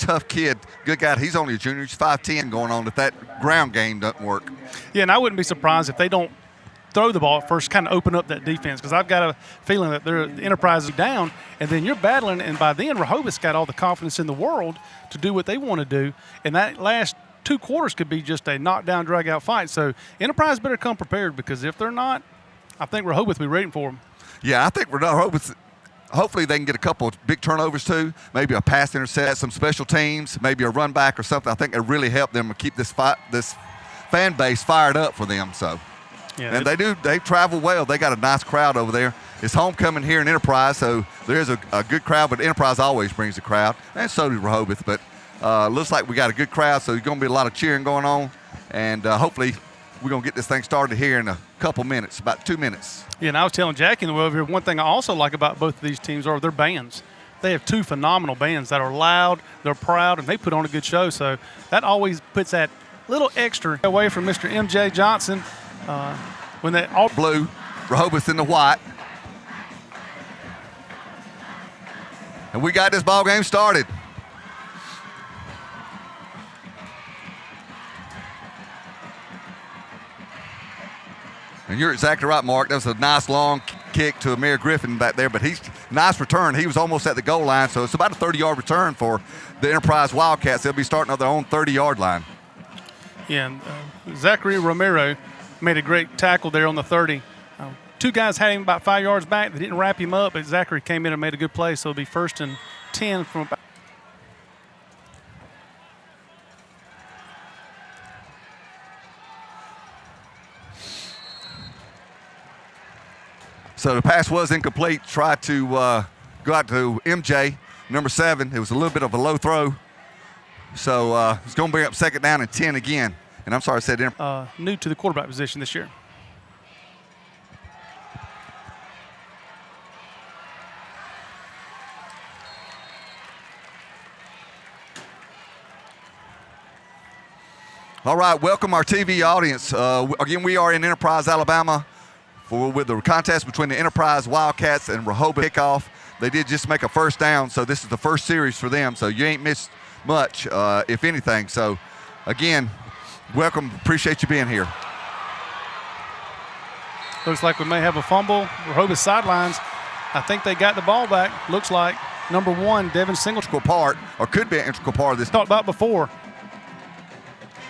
tough kid, good guy. He's only a junior. He's 5'10", going on if that ground game doesn't work. Yeah, and I wouldn't be surprised if they don't throw the ball at first, kind of open up that defense, because I've got a feeling that the Enterprise is down, and then you're battling, and by then Rehoboth's got all the confidence in the world to do what they want to do, and that last 2 quarters could be just a knockdown, drag-out fight. So Enterprise better come prepared, because if they're not, I think Rehoboth will be waiting for them. Yeah, I think Rehoboth, hopefully they can get a couple of big turnovers too, maybe a pass intercept, some special teams, maybe a run back or something. I think it really help them to keep this fan base fired up for them. So. Yeah, and they travel well. They got a nice crowd over there. It's homecoming here in Enterprise, so there's a good crowd, but Enterprise always brings a crowd, and so does Rehoboth. But looks like we got a good crowd, so there's going to be a lot of cheering going on, and hopefully we're going to get this thing started here in a couple minutes, about 2 minutes. Yeah, and I was telling Jackie over here, one thing I also like about both of these teams are their bands. They have 2 phenomenal bands that are loud, they're proud, and they put on a good show, so that always puts that little extra away from Mr. M.J. Johnson. When they all blue, Rehoboth in the white. And we got this ball game started. And you're exactly right, Mark. That was a nice long kick to Amir Griffin back there, but he's nice return. He was almost at the goal line, so it's about a 30-yard return for the Enterprise Wildcats. They'll be starting on their own 30-yard line. Yeah, and Zachary Romero made a great tackle there on the 30. 2 guys had him about 5 yards back. They didn't wrap him up, but Zachary came in and made a good play, so it'll be 1st and 10 from about. So the pass was incomplete. Tried to go out to MJ, number 7. It was a little bit of a low throw. So it's going to bring up 2nd down and 10 again. And I'm sorry I said new to the quarterback position this year. All right, welcome our TV audience. Again, we are in Enterprise, Alabama, with the contest between the Enterprise Wildcats and Rehoboth kickoff. They did just make a 1st down, so this is the first series for them. So you ain't missed much, if anything. So again, welcome. Appreciate you being here. Looks like we may have a fumble. Rehoboth sidelines. I think they got the ball back. Looks like number 1, Devin Singleton. Part, or could be an integral part of this. Talked about before.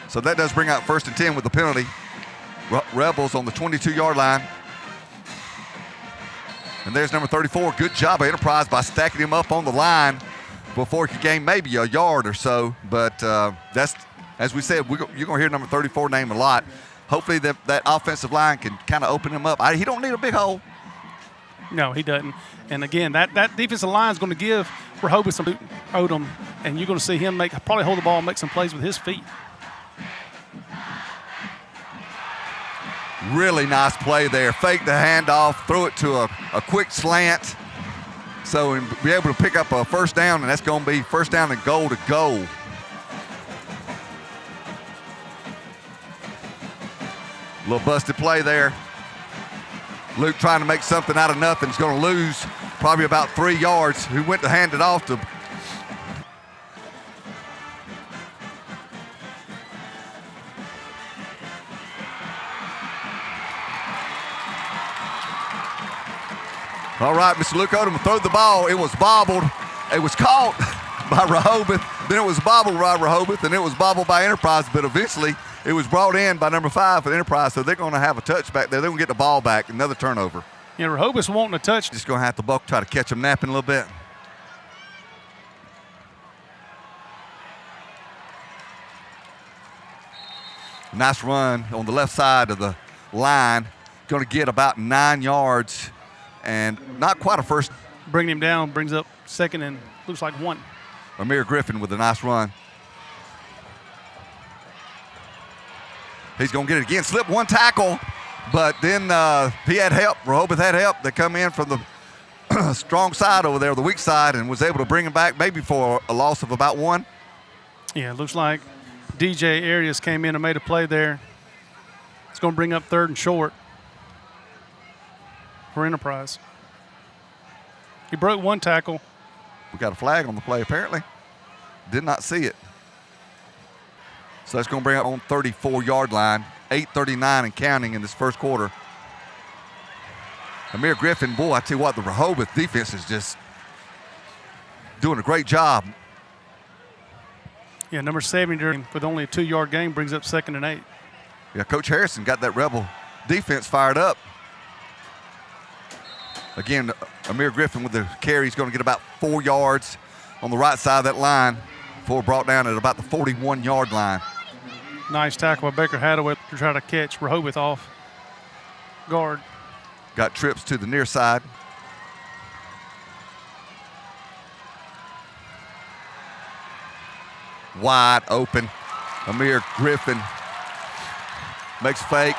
So that does bring out 1st and 10 with the penalty. Rebels on the 22-yard line. And there's number 34. Good job of Enterprise by stacking him up on the line before he could gain maybe a yard or so. But that's, as we said, you're going to hear number 34 name a lot. Hopefully that offensive line can kind of open him up. He don't need a big hole. No, he doesn't. And again, that defensive line is going to give Rehoboth some Odom, and you're going to see him probably hold the ball and make some plays with his feet. Really nice play there. Fake the handoff, throw it to a quick slant. So we'll be able to pick up a 1st down, and that's going to be 1st down and goal to goal. Little busted play there. Luke trying to make something out of nothing. He's going to lose probably about 3 yards. He went to hand it off to all right, Mr. Luke Odom threw the ball. It was bobbled. It was caught by Rehoboth. Then it was bobbled by Rehoboth, and it was bobbled by Enterprise. But eventually, it was brought in by number 5 for Enterprise. So they're going to have a touchback there. They're going to get the ball back. Another turnover. Yeah, Rehoboth's wanting a touch. Just going to have to try to catch them napping a little bit. Nice run on the left side of the line. Going to get about 9 yards. And not quite a 1st. Bringing him down, brings up 2nd and looks like 1. Amir Griffin with a nice run. He's going to get it again. Slip 1 tackle, but then he had help. Rehoboth had help. They come in from the strong side over there, the weak side, and was able to bring him back maybe for a loss of about 1. Yeah, it looks like DJ Arias came in and made a play there. It's going to bring up 3rd and short for He broke 1 tackle. We got a flag on the play, apparently. Did not see it. So that's going to bring up on 34-yard line. 8:39 and counting in this first quarter. Amir Griffin, boy, I tell you what, the Rehoboth defense is just doing a great job. Yeah, number 70 with only a 2-yard gain brings up 2nd and 8. Yeah, Coach Harrison got that Rebel defense fired up. Again, Amir Griffin with the carry is going to get about 4 yards on the right side of that line before brought down at about the 41-yard line. Nice tackle by Baker Hadaway to try to catch Rehoboth off guard. Got trips to the near side. Wide open. Amir Griffin makes a fake,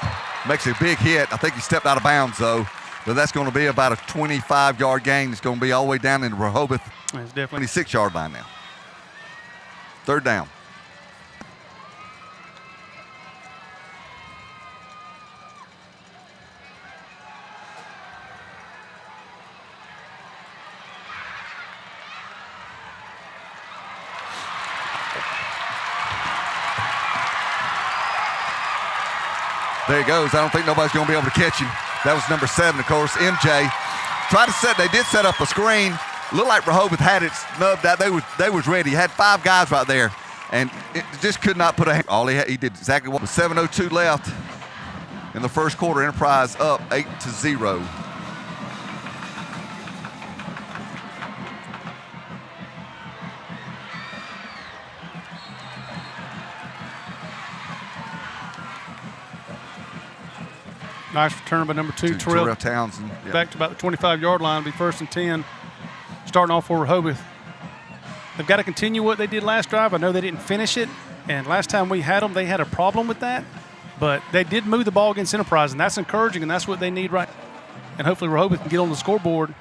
makes a big hit. I think he stepped out of bounds, though. But that's going to be about a 25-yard gain. It's going to be all the way down in the Rehoboth 26-yard line now. 3rd down. There he goes. I don't think nobody's going to be able to catch him. That was number 7, of course, MJ. Tried to set, they did set up a screen. Looked like Rehoboth had it snubbed out. They was ready. Had 5 guys right there, and it just could not put a hand. All he did exactly what was 7:02 left in the first quarter. Enterprise up 8-0. Nice return by number 2, Terrell Townsend. Yeah. Back to about the 25-yard line. Be 1st and 10. Starting off for Rehoboth. They've got to continue what they did last drive. I know they didn't finish it, and last time we had them, they had a problem with that. But they did move the ball against Enterprise, and that's encouraging, and that's what they need right. And hopefully Rehoboth can get on the scoreboard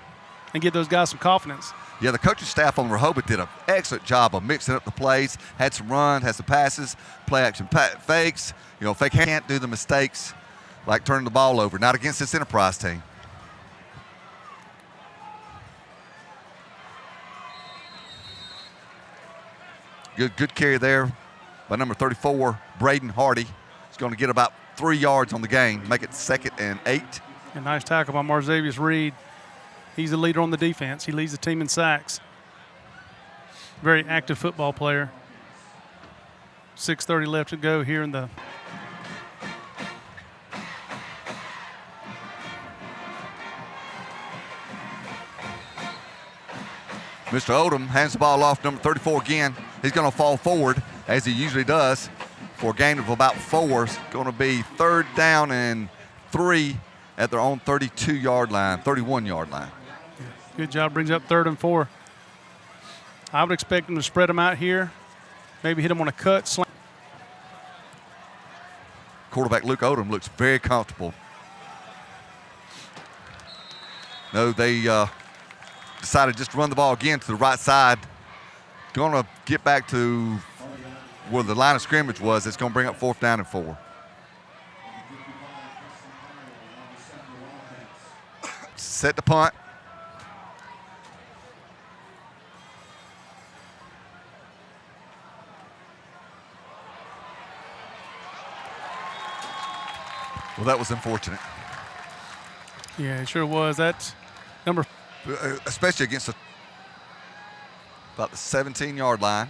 and give those guys some confidence. Yeah, the coaching staff on Rehoboth did an excellent job of mixing up the plays. Had some run, had some passes, play action fakes. You know, fake can't do the mistakes like turning the ball over. Not against this Enterprise team. Good carry there by number 34, Braden Hardy. He's going to get about 3 yards on the gain, make it 2nd and 8. A nice tackle by Marzavius Reed. He's the leader on the defense. He leads the team in sacks. Very active football player. 6:30 left to go here in the Mr. Odom hands the ball off, number 34 again. He's going to fall forward, as he usually does, for a gain of about 4. It's going to be 3rd down and 3 at their own 32-yard line, 31-yard line. Good job. Brings up 3rd and 4. I would expect them to spread them out here. Maybe hit them on a cut, slant. Quarterback Luke Odom looks very comfortable. No, they decided just to run the ball again to the right side. Going to get back to where the line of scrimmage was. It's going to bring up 4th down and 4. Set the punt. Well, that was unfortunate. Yeah, it sure was. That's number, especially against about the 17-yard line.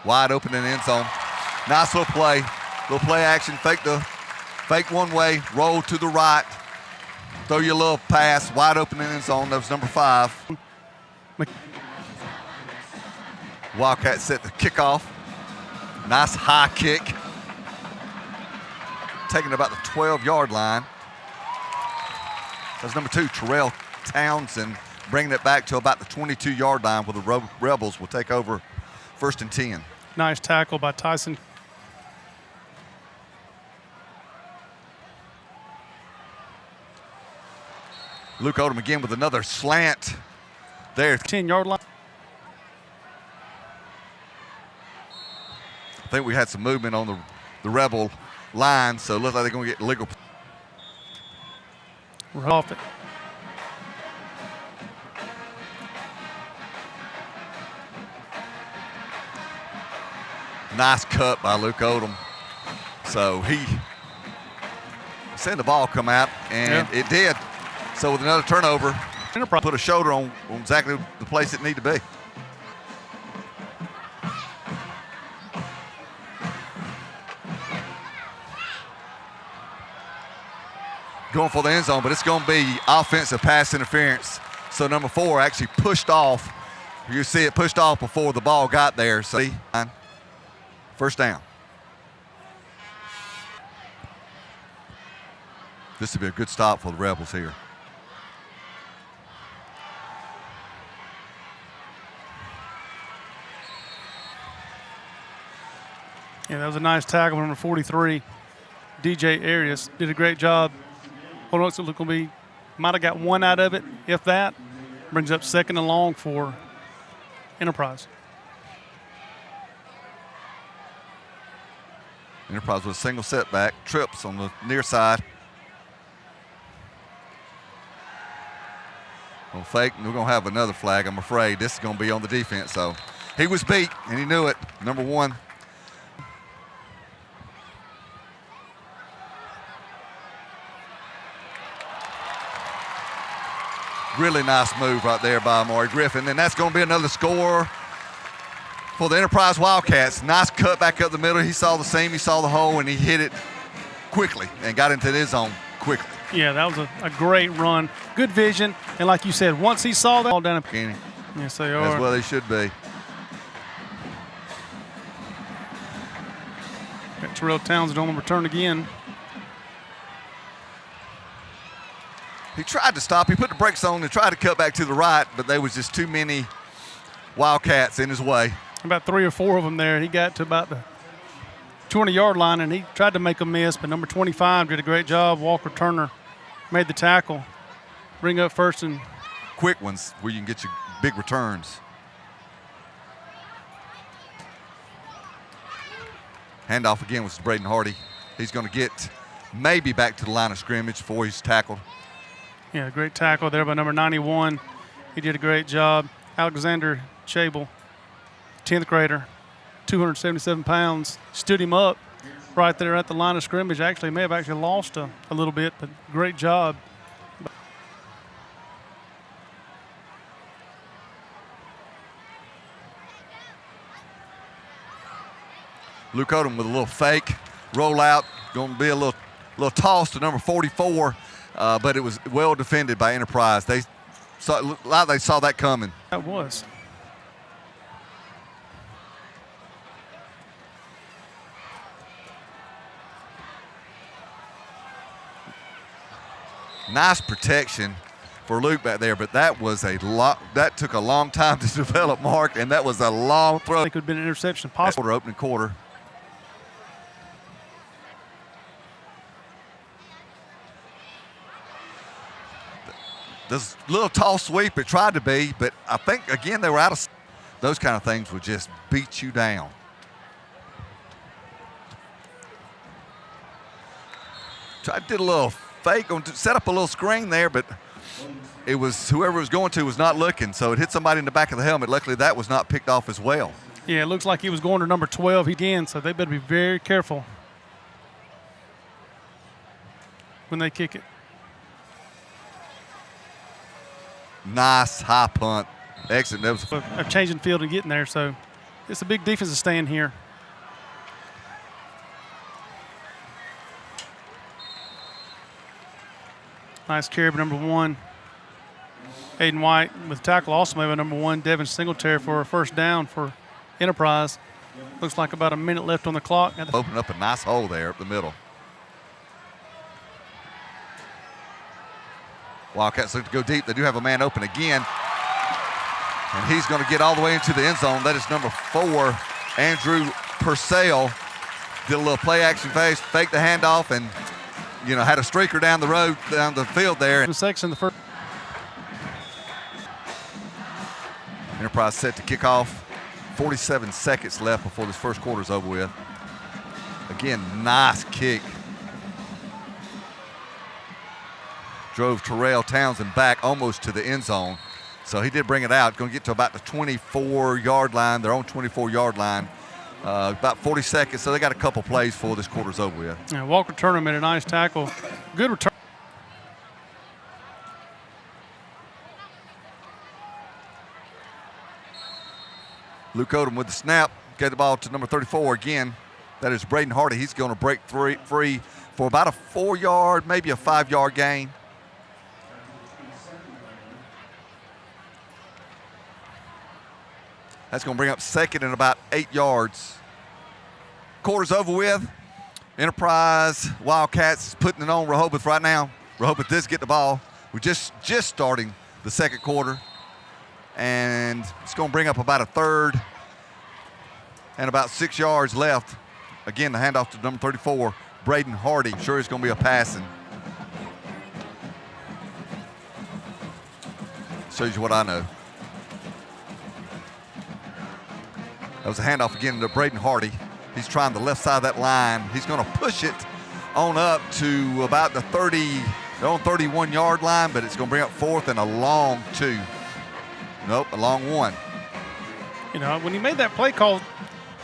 Wide open in the end zone. Nice little play action. Fake one way, roll to the right, throw you a little pass, wide open in the end zone. That was number 5. Wildcat set the kickoff. Nice high kick. Taking about the 12-yard line. That's number 2, Terrell Townsend, bringing it back to about the 22-yard line where the Rebels will take over 1st and 10. Nice tackle by Tyson. Luke Odom again with another slant there. 10-yard line. I think we had some movement on the Rebel line, so it looks like they're going to get legal. We're off it. Nice cut by Luke Odom. So he seen the ball come out, and it did. So with another turnover, put a shoulder on exactly the place it needed to be. Going for the end zone, but it's going to be offensive pass interference. So number 4 actually pushed off. You see it pushed off before the ball got there. So first down. This would be a good stop for the Rebels here. Yeah, that was a nice tackle from number 43. DJ Arias did a great job. Hold on, it's going to be, might have got one out of it, if that. Brings up 2nd and long for Enterprise. Enterprise with a single setback, trips on the near side. On fake, and we're going to have another flag, I'm afraid. This is going to be on the defense, so he was beat, and he knew it. Number 1. Really nice move right there by Amari Griffin, and that's going to be another score for the Enterprise Wildcats. Nice cut back up the middle. He saw the seam, he saw the hole, and he hit it quickly and got into his zone quickly. Yeah, that was a great run. Good vision, and like you said, once he saw that, all down. Yes, they are. As well they should be. Got Terrell Townsend on the return again. He tried to stop. He put the brakes on and tried to cut back to the right, but there was just too many Wildcats in his way. About 3 or 4 of them there. He got to about the 20-yard line, and he tried to make a miss, but number 25 did a great job. Walker Turner made the tackle. Bring up 1st and quick ones where you can get your big returns. Handoff again was Braden Hardy. He's going to get maybe back to the line of scrimmage before he's tackled. Yeah, great tackle there by number 91. He did a great job. Alexander Chabel, 10th grader, 277 pounds, stood him up right there at the line of scrimmage. Actually, may have actually lost a little bit, but great job. Luke Odom with a little fake rollout, going to be a little toss to number 44, but it was well defended by Enterprise. They saw that coming. That was. Nice protection for Luke back there, but that was that took a long time to develop, Mark, and that was a long throw. It could have been an interception possible. Opening quarter. This little toss sweep, it tried to be, but I think, again, they were out of – those kind of things would just beat you down. Did a little fake, set up a little screen there, but it was whoever it was going to was not looking, so it hit somebody in the back of the helmet. Luckily, that was not picked off as well. Yeah, it looks like he was going to number 12 again, so they better be very careful when they kick it. Nice high punt. Excellent. That was of changing field and getting there, so it's a big defensive stand here. Nice carry by number 1. Aiden White with tackle also made by number 1. Devin Singletary for a first down for Enterprise. Looks like about a minute left on the clock. Open up a nice hole there up the middle. Wildcats look to go deep. They do have a man open again. And he's going to get all the way into the end zone. That is number 4, Andrew Purcell. Did a little play action phase, faked the handoff, and had a streaker down the field there. The section, the first. Enterprise set to kick off. 47 seconds left before this first quarter is over with. Again, nice kick. Drove Terrell Townsend back almost to the end zone. So he did bring it out. Going to get to about the 24-yard line, their own 24-yard line. About 40 seconds, so they got a couple plays before this quarter's over with. Yeah, Walker Turner made a nice tackle. Good return. Luke Odom with the snap. Get the ball to number 34 again. That is Braden Hardy. He's going to break free for about a 4-yard, maybe a 5-yard gain. That's going to bring up second and about 8 yards. Quarter's over with. Enterprise Wildcats is putting it on Rehoboth right now. Rehoboth does get the ball. We're just starting the second quarter. And it's going to bring up about a third and about 6 yards left. Again, the handoff to number 34, Braden Hardy. Sure it's going to be a passing. Shows you what I know. That was a handoff again to Braden Hardy. He's trying the left side of that line. He's going to push it on up to about the 31-yard line, but it's going to bring up fourth and a long 2. Nope, a long 1. You know, when he made that play call,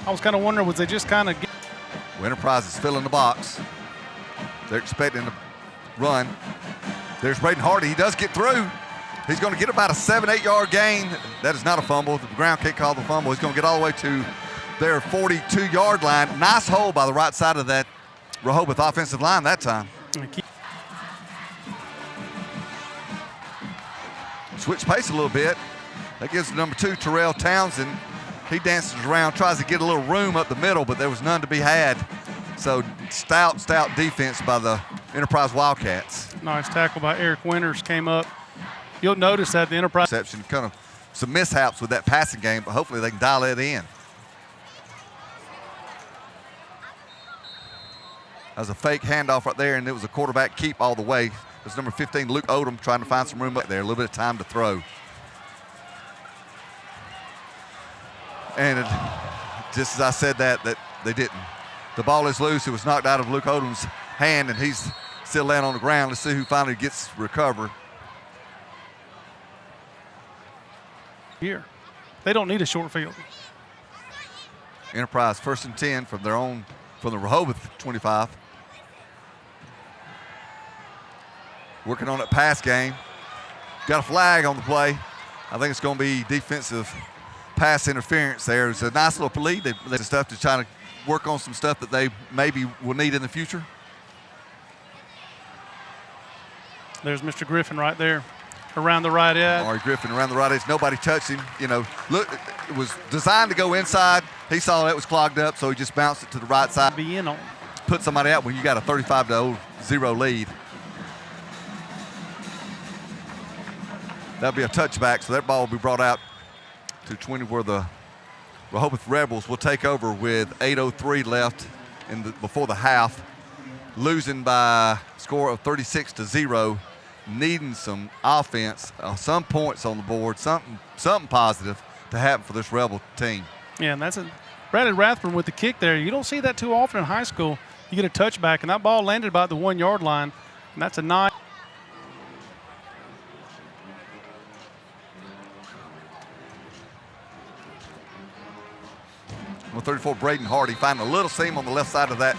I was kind of wondering, was they just kind of Well, Enterprise is filling the box. They're expecting to run. There's Braden Hardy. He does get through. He's going to get about a 7-8 yard gain. That is not a fumble. The ground kick called the fumble. He's going to get all the way to their 42-yard line. Nice hole by the right side of that Rehoboth offensive line that time. Switch pace a little bit. That gives number 2, Terrell Townsend. He dances around, tries to get a little room up the middle, but there was none to be had. So stout defense by the Enterprise Wildcats. Nice tackle by Eric Winters came up. You'll notice that the Enterprise Reception, kind of some mishaps with that passing game, but hopefully they can dial it in. That was a fake handoff right there, and it was a quarterback keep all the way. It was number 15, Luke Odom, trying to find some room up there, a little bit of time to throw. And just as I said that they didn't. The ball is loose. It was knocked out of Luke Odom's hand, and he's still laying on the ground. Let's see who finally gets recovered. here. They don't need a short field. Enterprise 1st and 10 from the Rehoboth 25. Working on that pass game. Got a flag on the play. I think it's going to be defensive pass interference there. It's a nice little lead. There's stuff to try to work on some stuff that they maybe will need in the future. There's Mr. Griffin right there around the right edge. Ari Griffin around the right edge. Nobody touched him. You know, look, it was designed to go inside. He saw that was clogged up, so he just bounced it to the right side. Be in on. Put somebody out when you got a 35-0 lead. That'll be a touchback, so that ball will be brought out to 20 where the Rehoboth Rebels will take over with 8:03 left before the half, losing by a score of 36-0, needing some offense, some points on the board, something positive to happen for this Rebel team. Yeah, and that's Bradley Rathburn with the kick there. You don't see that too often in high school. You get a touchback, and that ball landed about the 1 yard line, and that's a nice. Well, 34 Braden Hardy finding a little seam on the left side of that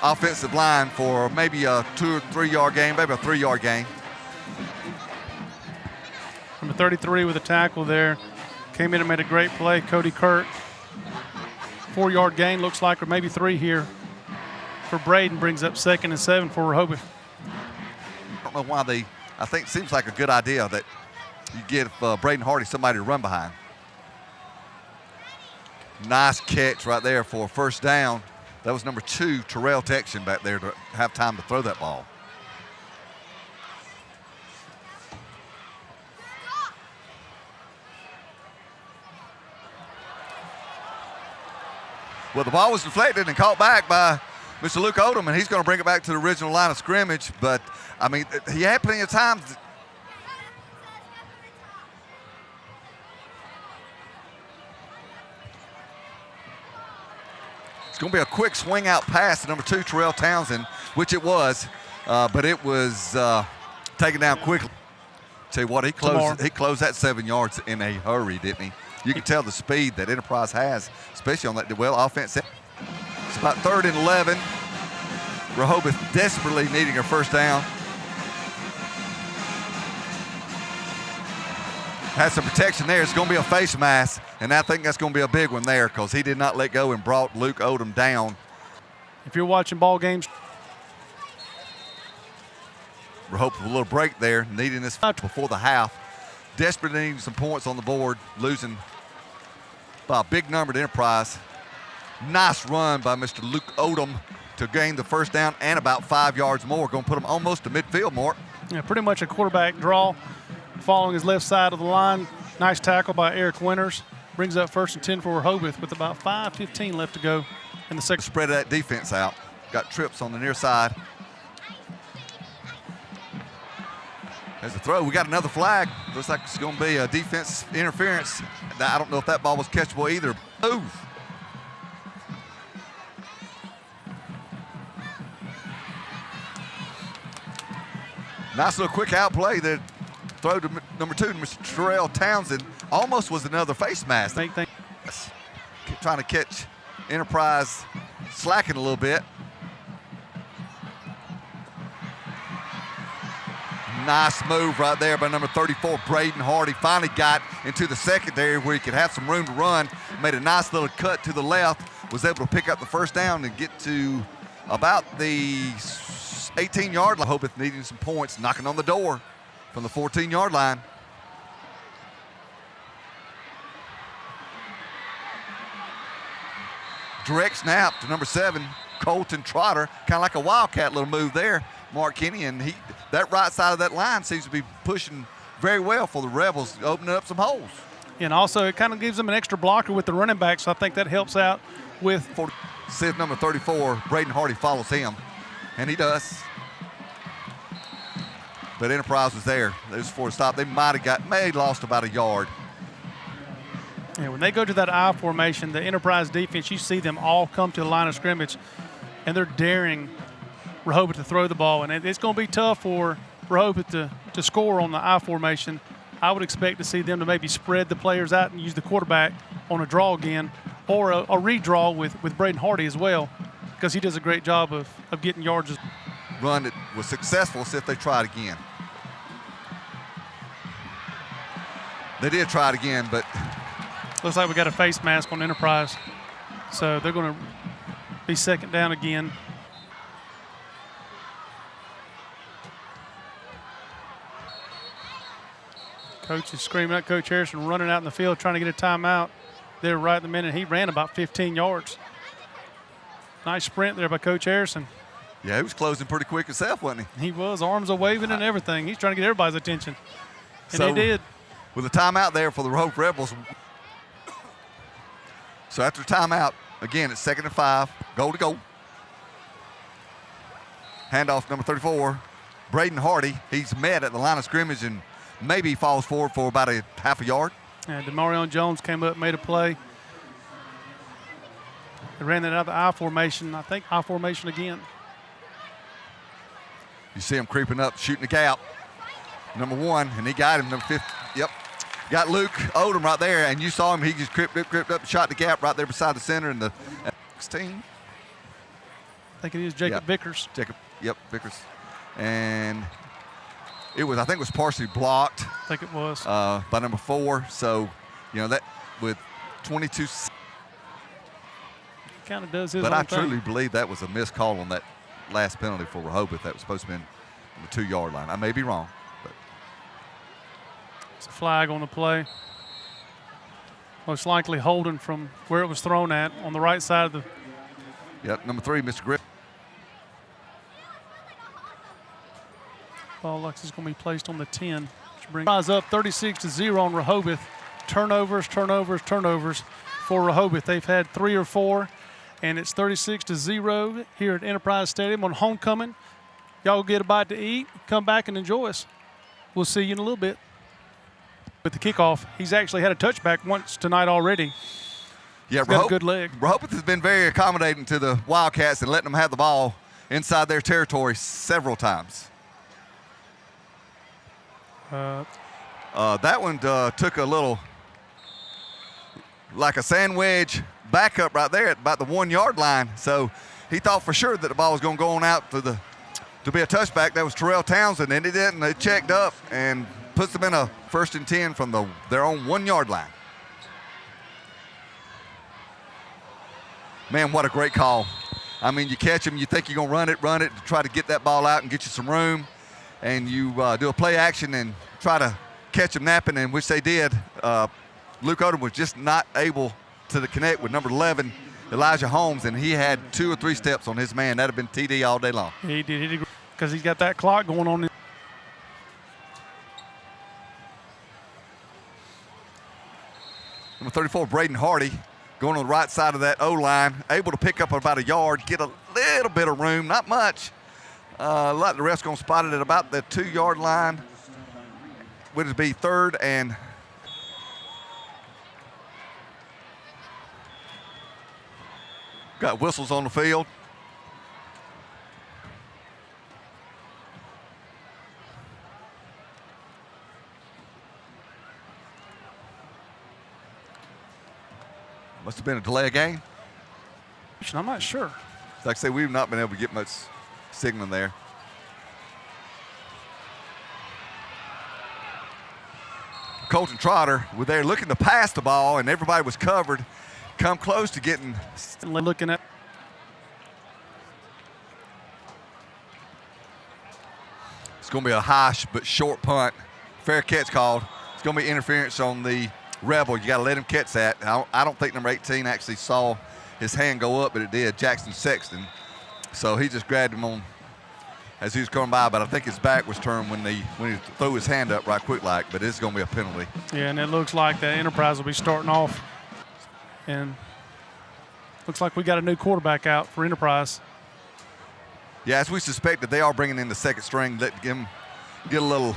offensive line for maybe a 2 or 3 yard gain, maybe a 3 yard gain. Number 33 with a tackle there. Came in and made a great play. Cody Kirk. 4 yard gain looks like, or maybe 3 here for Braden. Brings up 2nd and 7 for Rehoboth. I don't know why I think it seems like a good idea that you give Braden Hardy somebody to run behind. Nice catch right there for a first down. That was number 2, Terrell Texan back there to have time to throw that ball. Well, the ball was deflected and caught back by Mr. Luke Odom, and he's going to bring it back to the original line of scrimmage. But, I mean, he had plenty of time. It's going to be a quick swing out pass to number 2, Terrell Townsend, which it was, but it was taken down quickly. Tell you what, he closed that 7 yards in a hurry, didn't he? You can tell the speed that Enterprise has, especially on that offense. It's about 3rd and 11. Rehoboth desperately needing a first down. Has some protection there. It's going to be a face mask, and I think that's going to be a big one there because he did not let go and brought Luke Odom down. If you're watching ball games, Rehoboth with a little break there, needing this before the half. Desperately needing some points on the board, losing by a big number to Enterprise. Nice run by Mr. Luke Odom to gain the first down and about 5 yards more. Going to put him almost to midfield, Mark. Yeah, pretty much a quarterback draw. Following his left side of the line. Nice tackle by Eric Winters. Brings up 1st and 10 for Rehoboth with about 5:15 left to go in the second. Spread that defense out. Got trips on the near side. There's a throw. We got another flag. Looks like it's going to be a defense interference. I don't know if that ball was catchable either. Move. Nice little quick out play there. Throw to number 2, Mr. Terrell Townsend. Almost was another face mask. Trying to catch Enterprise slacking a little bit. Nice move right there by number 34, Braden Hardy. Finally got into the secondary where he could have some room to run. Made a nice little cut to the left. Was able to pick up the first down and get to about the 18-yard line. Rehoboth needing some points, knocking on the door from the 14-yard line. Direct snap to number 7, Colton Trotter. Kind of like a wildcat little move there, Mark Kenny. And that right side of that line seems to be pushing very well for the Rebels, opening up some holes. And also it kind of gives them an extra blocker with the running back, so I think that helps out with. Says number 34, Braden Hardy follows him, and he does. But Enterprise was there. They was for a stop. They may lost about a yard. Yeah, when they go to that I formation, the Enterprise defense, you see them all come to the line of scrimmage, and they're daring Rehoboth to throw the ball. And it's going to be tough for Rehoboth to score on the I formation. I would expect to see them to maybe spread the players out and use the quarterback on a draw again, or a redraw with Braden Hardy as well, because he does a great job of getting yards. Run that was successful. See if they try it again. They did try it again, but looks like we got a face mask on Enterprise, so they're going to be second down again. Coach is screaming at Coach Harrison, running out in the field, trying to get a timeout. There right in the minute. He ran about 15 yards. Nice sprint there by Coach Harrison. Yeah, he was closing pretty quick himself, wasn't he? He was. Arms are waving and everything. He's trying to get everybody's attention. And they did. With a timeout there for the Rehoboth Rebels. So after timeout, again, it's 2nd and 5. Goal to go. Handoff number 34, Braden Hardy. He's met at the line of scrimmage and maybe falls forward for about a half a yard. And Demarion Jones came up, made a play. They ran that out of the I formation. I think I formation again. You see him creeping up, shooting the gap. Number 1, and he got him. Number 50. Yep. Got Luke Odom right there, and you saw him. He just crept up, shot the gap right there beside the center in the 16. I think it is Jacob Vickers. Vickers. And I think it was partially blocked. I think it was. By number 4. So, that with 22. Kind of does his But own I thing. truly believe that was a missed call on that last penalty for Rehoboth. That was supposed to be on the 2-yard line. I may be wrong, but it's a flag on the play. Most likely holding from where it was thrown at on the right side of the. Yep, number 3, Mr. Griffin. Ball looks is going to be placed on the 10. Which brings up 36-0 on Rehoboth. Turnovers for Rehoboth. They've had 3 or 4, and it's 36-0 here at Enterprise Stadium on homecoming. Y'all get a bite to eat, come back and enjoy us. We'll see you in a little bit. With the kickoff, he's actually had a touchback once tonight already. Yeah, He's got a good leg. Rehoboth has been very accommodating to the Wildcats and letting them have the ball inside their territory several times. Uh, That one took a little like a sand wedge backup right there at about the 1 yard line. So he thought for sure that the ball was going to go on out to be a touchback. That was Terrell Townsend, and he didn't. They checked up and puts them in a 1st and 10 from their own 1 yard line. Man, what a great call. I mean, you catch him, you think you're going to run it to try to get that ball out and get you some room, and you do a play action and try to catch him napping, and which they did. Luke Odom was just not able to connect with number 11, Elijah Holmes, and he had 2 or 3 steps on his man. That would have been TD all day long. He did, because he's got that clock going on. Number 34, Braden Hardy, going on the right side of that O-line, able to pick up about a yard, get a little bit of room, not much. Like the ref's going to spot it at about the 2 yard line. Would it be 3rd and got whistles on the field. Must have been a delay of game. I'm not sure. Like I say, we've not been able to get much signal there. Colton Trotter were there looking to pass the ball, and everybody was covered. Come close to getting. Looking at. It's going to be a high but short punt. Fair catch called. It's going to be interference on the Rebel. You got to let him catch that. I don't think number 18 actually saw his hand go up, but it did. Jackson Sexton. So he just grabbed him on as he was coming by, but I think his back was turned when he threw his hand up right quick like, but it's going to be a penalty. Yeah, and it looks like the Enterprise will be starting off. And looks like we got a new quarterback out for Enterprise. Yeah, as we suspected, they are bringing in the 2nd string. Let him get a little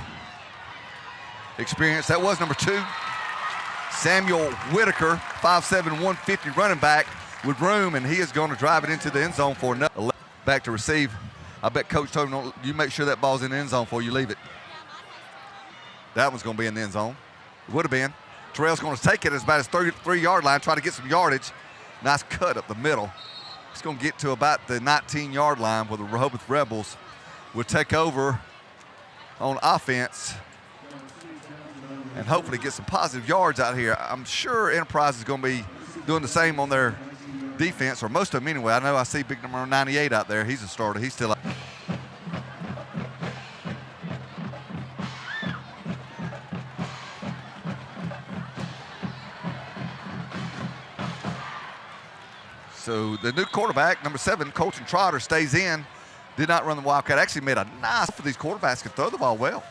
experience. That was number 2, Samuel Whitaker, 5'7", 150 running back with room, and he is going to drive it into the end zone for another back to receive. I bet Coach told him, you make sure that ball's in the end zone before you leave it. That one's going to be in the end zone. It would have been. Terrell's going to take it at about his 33 yard line, try to get some yardage. Nice cut up the middle. It's going to get to about the 19 yard line where the Rehoboth Rebels will take over on offense and hopefully get some positive yards out here. I'm sure Enterprise is going to be doing the same on their defense, or most of them anyway. I know I see big number 98 out there. He's a starter. He's still out. So the new quarterback, number 7, Colton Trotter, stays in. Did not run the Wildcat. Actually made a nice for these quarterbacks can throw the ball well.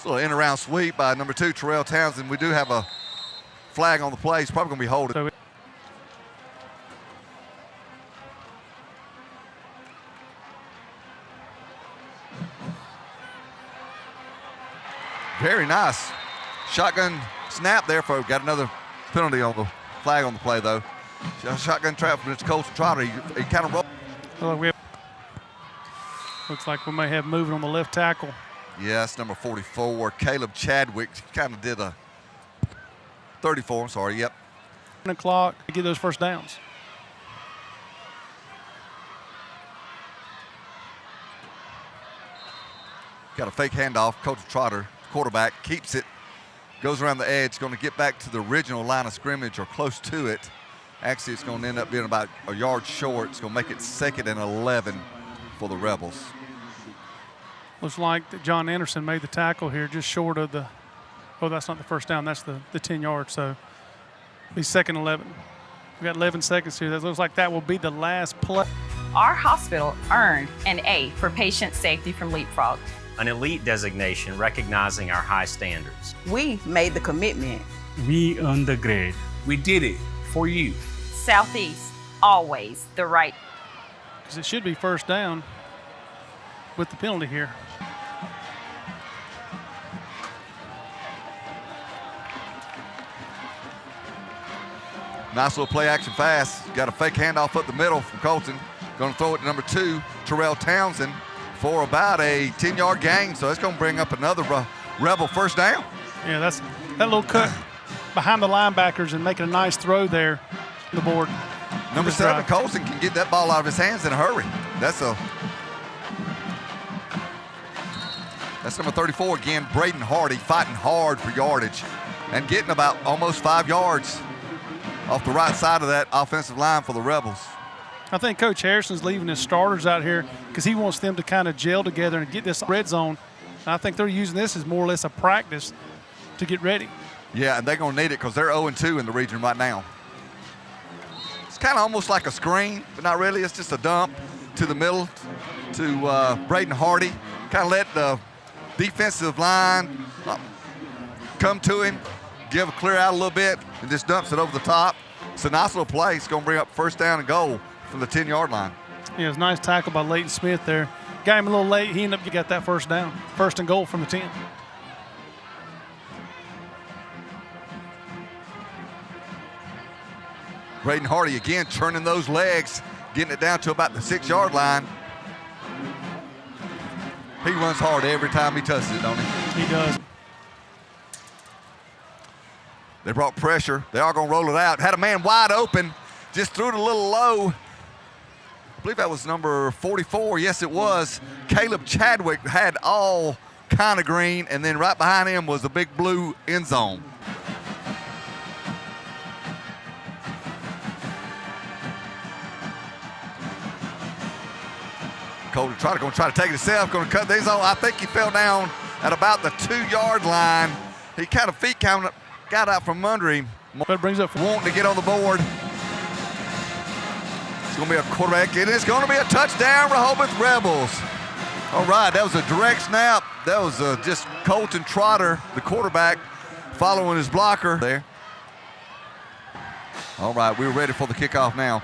A little in-around sweep by number 2, Terrell Townsend. We do have a flag on the play. He's probably going to be holding. Very nice. Shotgun snap there, folks. Got another penalty on the flag on the play, though. Shotgun trap from Colton Trotter. He kind of rolled. Well, looks like we may have moving on the left tackle. Yes, number 44, Caleb Chadwick, kind of did a 34, I'm sorry, yep. 10 o'clock to get those first downs. Got a fake handoff. Coach Trotter, quarterback, keeps it, goes around the edge, going to get back to the original line of scrimmage or close to it. Actually, it's going to end up being about a yard short. It's going to make it 2nd and 11 for the Rebels. Looks like that John Anderson made the tackle here just short of the – oh, that's not the first down. That's the 10 yards. So be 2nd 11. We got 11 seconds here. That looks like that will be the last play. Our hospital earned an A for patient safety from Leapfrog. An elite designation recognizing our high standards. We made the commitment. We earned the grade. We did it for you. Southeast, always the right. Because it should be first down with the penalty here. Nice little play action pass. Got a fake handoff up the middle from Colton. Going to throw it to number 2, Terrell Townsend, for about a 10-yard gain. So it's going to bring up another Rebel first down. Yeah, that's that little cut behind the linebackers and making a nice throw there on the board. Number 7, Colson can get that ball out of his hands in a hurry. That's number 34 again, Braden Hardy, fighting hard for yardage and getting about almost 5 yards off the right side of that offensive line for the Rebels. I think Coach Harrison's leaving his starters out here because he wants them to kind of gel together and get this red zone. And I think they're using this as more or less a practice to get ready. Yeah, and they're going to need it because they're 0-2 in the region right now. It's kind of almost like a screen, but not really. It's just a dump to the middle to Braden Hardy. Kind of let the defensive line come to him, give a clear out a little bit, and just dumps it over the top. It's a nice little play. It's going to bring up first down and goal from the 10-yard line. Yeah, it was a nice tackle by Leighton Smith there. Got him a little late. He ended up getting that first down. First and goal from the 10. Braden Hardy again turning those legs, getting it down to about the 6-yard line. He runs hard every time he touches it, don't he? He does. They brought pressure. They are going to roll it out. Had a man wide open, just threw it a little low. I believe that was number 44. Yes, it was. Caleb Chadwick had all kind of green, and then right behind him was the big blue end zone. Colton going to try to take it himself, going to cut these off. I think he fell down at about the 2-yard line. He kind of got out from under him. But it brings up Wanting to get on the board. It's going to be a quarterback, and it's going to be a touchdown, Rehoboth Rebels. All right, that was a direct snap. That was just Colton Trotter, the quarterback, following his blocker there. All right, we're ready for the kickoff now.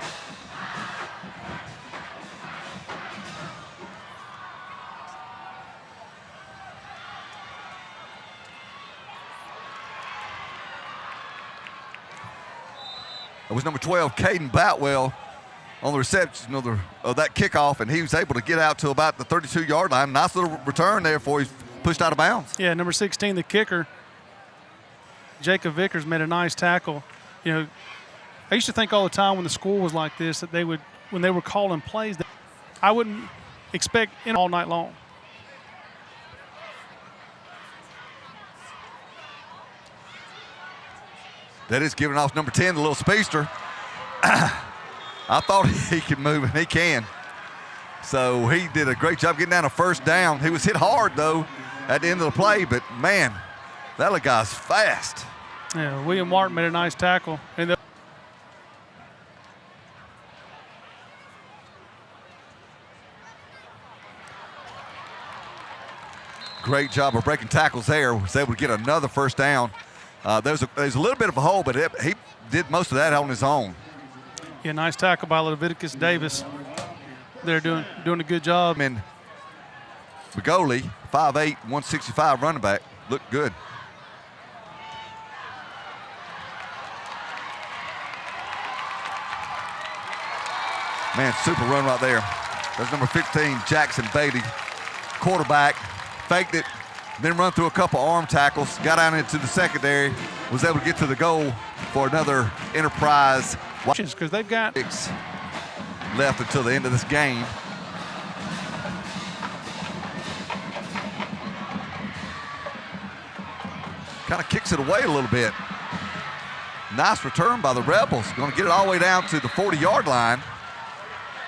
It was number 12, Caden Boutwell, on the reception of that kickoff, and he was able to get out to about the 32-yard line. Nice little return there before he's pushed out of bounds. Yeah, number 16, the kicker, Jacob Vickers, made a nice tackle. You know, I used to think all the time when the score was like this that they would, when they were calling plays, that I wouldn't expect in all night long. That is giving off number 10, the little speedster. I thought he could move, and he can. So he did a great job getting down a first down. He was hit hard, though, at the end of the play, but, man, that little guy's fast. Yeah, William Martin made a nice tackle. And Great job of breaking tackles there. Was able to get another first down. There's a little bit of a hole, but he did most of that on his own. yeah, nice tackle by Leviticus Davis. They're doing a good job. And Begoli, 5'8", 165 running back, looked good. Man, super run right there. That's number 15, Jackson Beatty, quarterback, faked it, then run through a couple arm tackles, got down into the secondary, was able to get to the goal for another Enterprise. Because they've got Left until the end of this game. Kind of kicks it away a little bit. Nice return by the Rebels. Going to get it all the way down to the 40-yard line.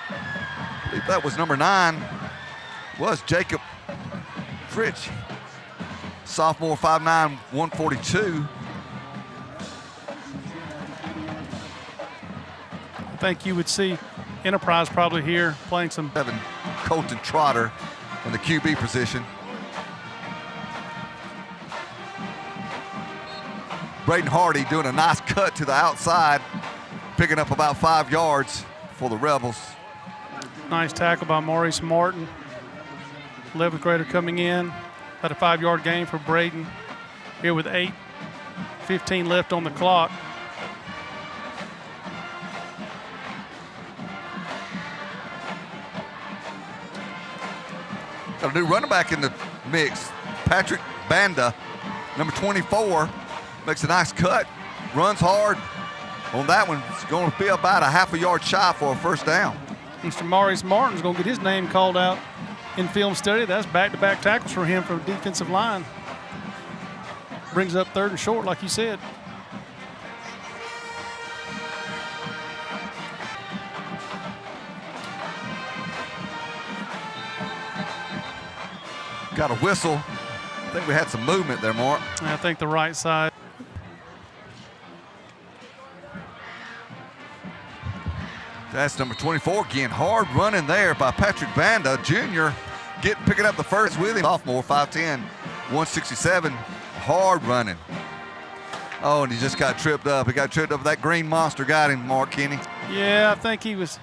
I believe that was number 9. Was Jacob Fritch. Sophomore, 5'9", 142. I think you would see Enterprise probably here playing some. Colton Trotter in the QB position. Braden Hardy doing a nice cut to the outside, picking up about 5 yards for the Rebels. Nice tackle by Maurice Martin. 11th grader coming in. Had a 5-yard gain for Braden here with 8:15 left on the clock. Got a new running back in the mix. Patrick Banda. Number 24 makes a nice cut, runs hard. On that one, it's going to be about a half a yard shy for a first down. Mr. Maurice Martin's going to get his name called out in film study. That's back-to-back tackles for him from defensive line. Brings up 3rd and short, like you said. Got a whistle. I think we had some movement there, Mark. I think the right side. That's number 24 again. Hard running there by Patrick Banda, Jr. Picking up the first with him. Sophomore, 5'10", 167. Hard running. Oh, and he just got tripped up. He got tripped up. That green monster got him, Mark Kenny. Yeah, I think he was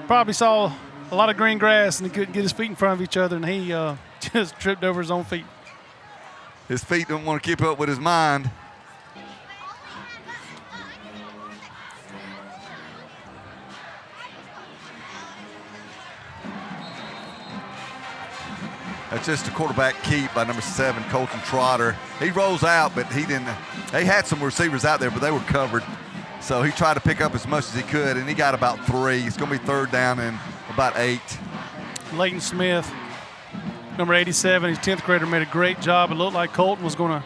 probably saw a lot of green grass and he couldn't get his feet in front of each other, and he just tripped over his own feet. His feet don't want to keep up with his mind. That's just a quarterback keep by number 7, Colton Trotter. He rolls out, but he didn't. They had some receivers out there, but they were covered. So he tried to pick up as much as he could, and he got about 3. It's going to be 3rd down and about 8. Leighton Smith, number 87, his 10th grader, made a great job. It looked like Colton was going to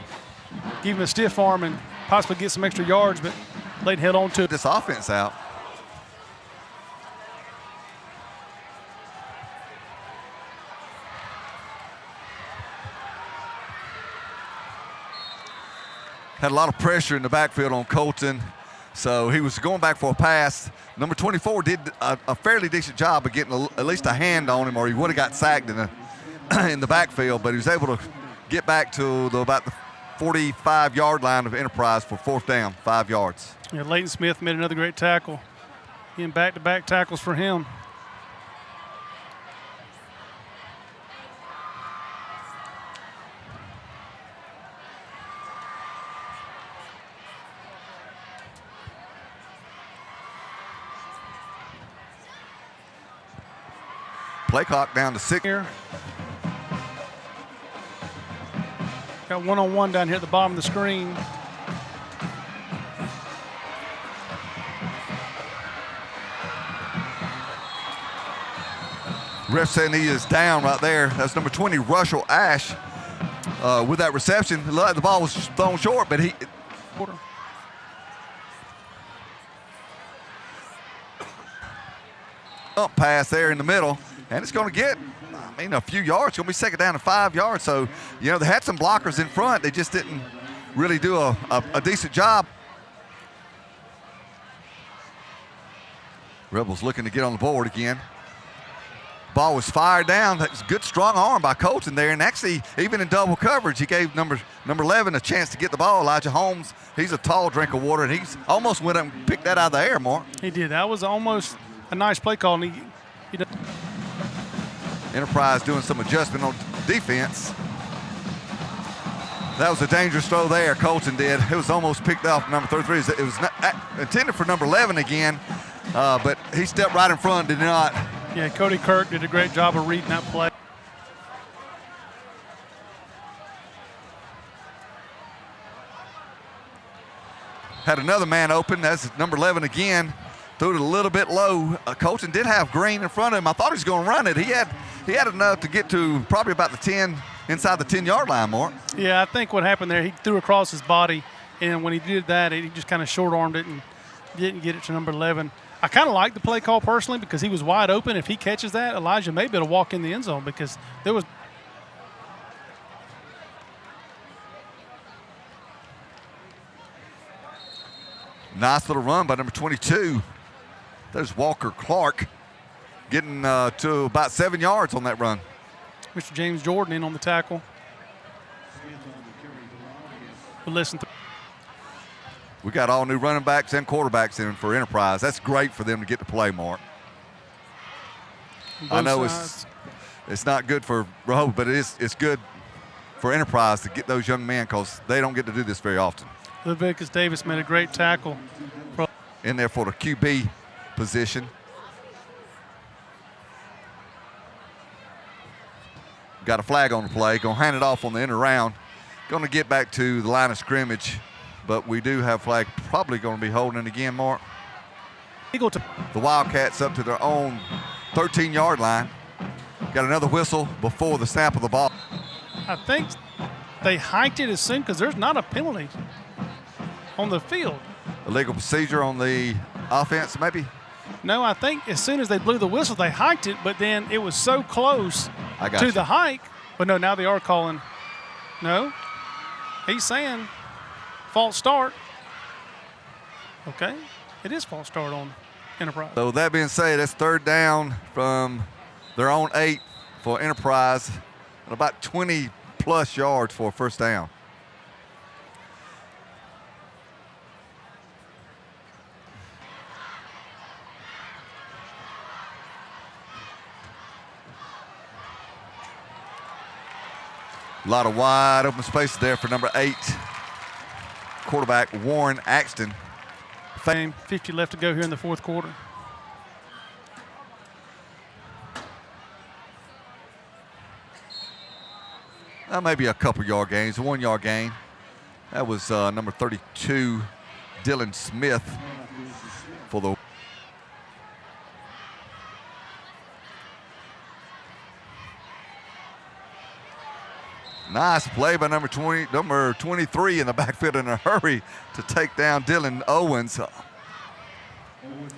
give him a stiff arm and possibly get some extra yards, but Leighton held on to it. This offense out. Had a lot of pressure in the backfield on Colton, so he was going back for a pass. Number 24 did a fairly decent job of getting at least a hand on him, or he would have got sacked in the backfield, but he was able to get back to about the 45-yard line of Enterprise for 4th down, 5 yards. Yeah, Leighton Smith made another great tackle. Getting back-to-back tackles for him. Play clock down to 6 here. Got one-on-one down here at the bottom of the screen. Ref saying he is down right there. That's number 20, Russell Ash, with that reception. It looked like the ball was thrown short, but he. Up pass there in the middle, and it's going to get, a few yards. It's going to be 2nd down and 5 yards. So, they had some blockers in front. They just didn't really do a decent job. Rebels looking to get on the board again. Ball was fired down. That's a good strong arm by Colton there, and actually even in double coverage, he gave number 11 a chance to get the ball. Elijah Holmes, he's a tall drink of water, and he's almost went up and picked that out of the air, Mark. He did. That was almost a nice play call. And Enterprise doing some adjustment on defense. That was a dangerous throw there, Colton did. It was almost picked off number 33. It was not, intended for number 11 again, but he stepped right in front, did not. Yeah, Cody Kirk did a great job of reading that play. Had another man open. That's number 11 again. Threw it a little bit low. Colton did have Green in front of him. I thought he was going to run it. He had enough to get to probably about the 10, inside the 10-yard line, Mark. Yeah, I think what happened there, he threw across his body, and when he did that, he just kind of short-armed it and didn't get it to number 11. I kind of like the play call personally because he was wide open. If he catches that, Elijah may be able to walk in the end zone because there was. Nice little run by number 22. There's Walker Clark getting to about 7 yards on that run. Mr. James Jordan in on the tackle. But listen. We got all new running backs and quarterbacks in for Enterprise. That's great for them to get to play, Mark. I know it's not good for Rehoboth, but it's good for Enterprise to get those young men because they don't get to do this very often. Leviticus Davis made a great tackle. In there for the QB position. Got a flag on the play. Going to hand it off on the end around. going to get back to the line of scrimmage, but we do have flag probably going to be holding it again, Mark. Eagle to The Wildcats up to their own 13-yard line. Got another whistle before the snap of the ball. I think they hiked it as soon because there's not a penalty on the field. Illegal procedure on the offense, maybe? No, I think as soon as they blew the whistle, they hiked it, but then it was so close I got to you. the hike. But no, now they are calling. No, he's saying false start. Okay, it is false start on Enterprise. So that being said, that's third down from their own 8 for Enterprise and about 20-plus yards for a first down. A lot of wide open space there for number 8, quarterback Warren Axton. Game 50 left to go here in the fourth quarter. Maybe a couple yard gains, a 1-yard gain. That was number 32, Dylan Smith, for the. Nice play by number 23 in the backfield in a hurry to take down Dylan Owens.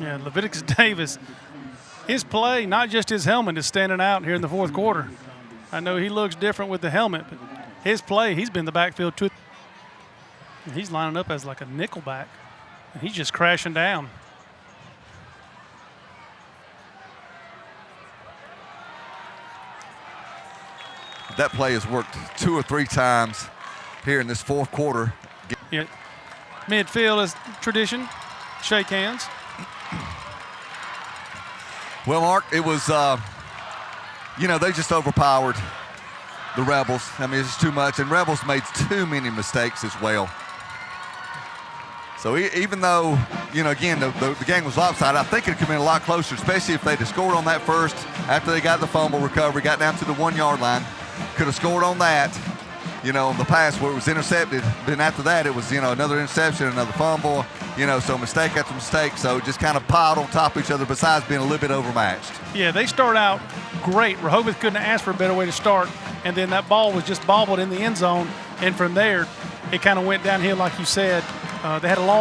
Yeah, Leviticus Davis, his play, not just his helmet, is standing out here in the fourth quarter. I know he looks different with the helmet, but his play, he's been in the backfield too. He's lining up as like a nickel back, and he's just crashing down. That play has worked 2 or 3 times here in this fourth quarter. Yeah. Midfield is tradition. Shake hands. Well, Mark, it was, they just overpowered the Rebels. I mean, it's too much, and Rebels made too many mistakes as well. So even though, again, the game was lopsided, I think it could have been a lot closer, especially if they'd have scored on that first after they got the fumble recovery, got down to the 1-yard line. Could have scored on that, in the pass where it was intercepted. Then after that, it was, another interception, another fumble, so mistake after mistake. So it just kind of piled on top of each other besides being a little bit overmatched. Yeah, they start out great. Rehoboth couldn't ask for a better way to start. And then that ball was just bobbled in the end zone. And from there, it kind of went downhill, like you said. They had a long